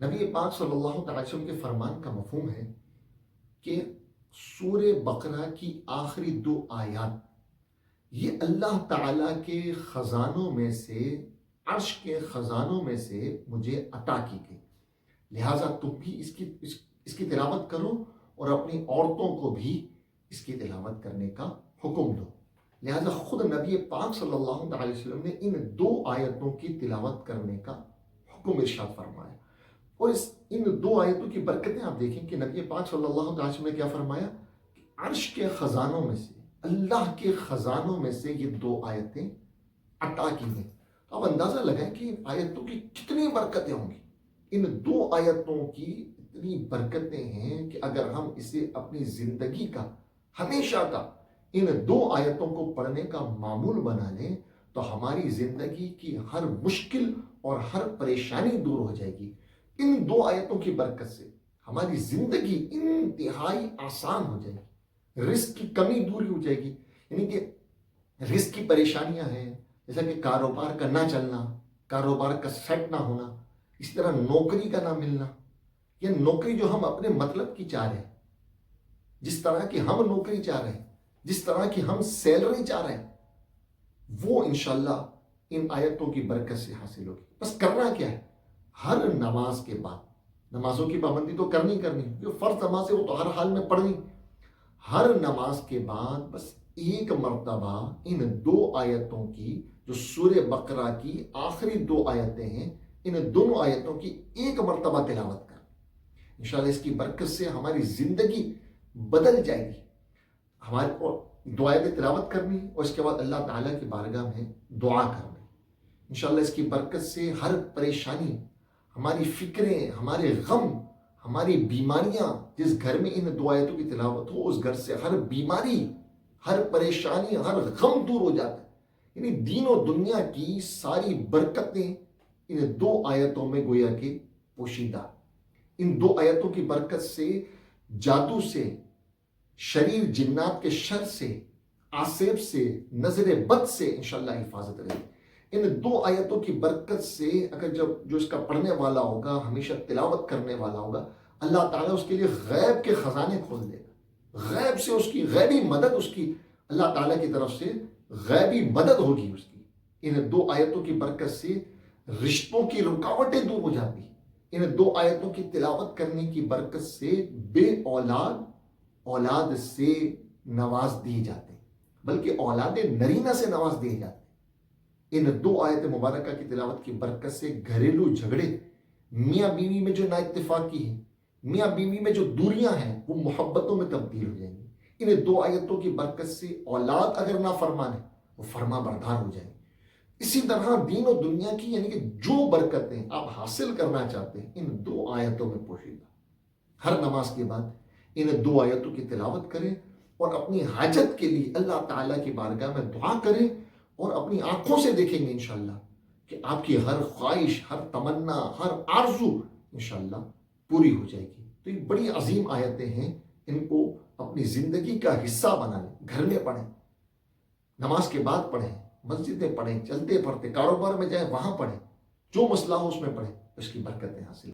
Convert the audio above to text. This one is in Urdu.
نبی پاک صلی اللہ تعالی وسلم کے فرمان کا مفہوم ہے کہ سورہ بقرہ کی آخری 2 آیات یہ اللہ تعالیٰ کے خزانوں میں سے، عرش کے خزانوں میں سے مجھے عطا کی گئی، لہٰذا تم بھی اس کی تلاوت کرو اور اپنی عورتوں کو بھی اس کی تلاوت کرنے کا حکم دو۔ لہٰذا خود نبی پاک صلی اللہ تعالی وسلم نے ان 2 آیتوں کی تلاوت کرنے کا حکم ارشاد فرمایا۔ اور ان 2 آیتوں کی برکتیں آپ دیکھیں کہ نبی پاک صلی اللہ علیہ وسلم نے کیا فرمایا کہ عرش کے خزانوں میں سے، اللہ کے خزانوں میں سے یہ 2 آیتیں عطا کی گئیں۔ تو آپ اندازہ لگائیں کہ آیتوں کی کتنی برکتیں ہوں گی۔ ان 2 آیتوں کی اتنی برکتیں ہیں کہ اگر ہم اسے اپنی زندگی کا ہمیشہ کا ان 2 آیتوں کو پڑھنے کا معمول بنا لیں تو ہماری زندگی کی ہر مشکل اور ہر پریشانی دور ہو جائے گی۔ ان 2 آیتوں کی برکت سے ہماری زندگی انتہائی آسان ہو جائے گی، رزق کی کمی دوری ہو جائے گی۔ یعنی کہ رزق کی پریشانیاں ہیں، جیسا کہ کاروبار کا نہ چلنا، کاروبار کا سیٹ نہ ہونا، اس طرح نوکری کا نہ ملنا، یا نوکری جو ہم اپنے مطلب کی چاہ رہے ہیں، جس طرح کی ہم نوکری چاہ رہے ہیں، جس طرح کی ہم سیلری چاہ رہے ہیں، وہ انشاءاللہ ان آیتوں کی برکت سے حاصل ہوگی۔ بس کرنا کیا ہے؟ ہر نماز کے بعد، نمازوں کی پابندی تو کرنی جو فرض نماز ہے وہ تو ہر حال میں پڑھنی، ہر نماز کے بعد بس ایک مرتبہ ان 2 آیتوں کی، جو سورہ بقرہ کی آخری 2 آیتیں ہیں، ان دونوں آیتوں کی ایک مرتبہ تلاوت کر، انشاءاللہ اس کی برکت سے ہماری زندگی بدل جائے گی۔ ہمارے کو 2 آیتیں تلاوت کرنی اور اس کے بعد اللہ تعالیٰ کی بارگاہ میں دعا کرنی، انشاءاللہ اس کی برکت سے ہر پریشانی، ہماری فکریں، ہمارے غم، ہماری بیماریاں، جس گھر میں ان 2 آیتوں کی تلاوت ہو اس گھر سے ہر بیماری، ہر پریشانی، ہر غم دور ہو جاتا ہے۔ یعنی دین و دنیا کی ساری برکتیں ان 2 آیتوں میں گویا کہ پوشیدہ۔ ان 2 آیتوں کی برکت سے جادو سے، شریر جنات کے شر سے، آسیب سے، نظر بد سے انشاءاللہ حفاظت رہے۔ ان 2 آیتوں کی برکت سے اگر جو اس کا پڑھنے والا ہوگا، ہمیشہ تلاوت کرنے والا ہوگا، اللہ تعالیٰ اس کے لیے غیب کے خزانے کھول دے گا، غیب سے اس کی غیبی مدد، اس کی اللہ تعالیٰ کی طرف سے غیبی مدد ہوگی اس کی۔ ان 2 آیتوں کی برکت سے رشتوں کی رکاوٹیں دور ہو جاتی ہیں۔ ان 2 آیتوں کی تلاوت کرنے کی برکت سے بے اولاد سے نواز دیے جاتے ہیں، بلکہ اولاد نرینہ سے نواز دیے جاتے ہیں۔ ان 2 آیت مبارکہ کی تلاوت کی برکت سے گھریلو جھگڑے، میاں بیوی میں جو نا اتفاقی ہے، میاں بیوی میں جو دوریاں ہیں، وہ محبتوں میں تبدیل ہو جائیں گی۔ ان 2 آیتوں کی برکت سے اولاد اگر نافرمان ہے وہ فرما بردار ہو جائیں گے۔ اسی طرح دین و دنیا کی یعنی کہ جو برکتیں آپ حاصل کرنا چاہتے ہیں ان 2 آیتوں میں پوشیدہ۔ ہر نماز کے بعد ان 2 آیتوں کی تلاوت کریں اور اپنی حاجت کے لیے اللہ تعالیٰ کی بارگاہ میں دعا کریں، اور اپنی آنکھوں سے دیکھیں گے انشاءاللہ کہ آپ کی ہر خواہش، ہر تمنا، ہر آرزو انشاءاللہ پوری ہو جائے گی۔ تو یہ بڑی عظیم آیتیں ہیں، ان کو اپنی زندگی کا حصہ بنا لیں، گھر میں پڑھیں، نماز کے بعد پڑھیں، مسجد میں پڑھیں، چلتے پڑھتے کاروبار میں جائیں وہاں پڑھیں، جو مسئلہ ہو اس میں پڑھیں، اس کی برکتیں حاصل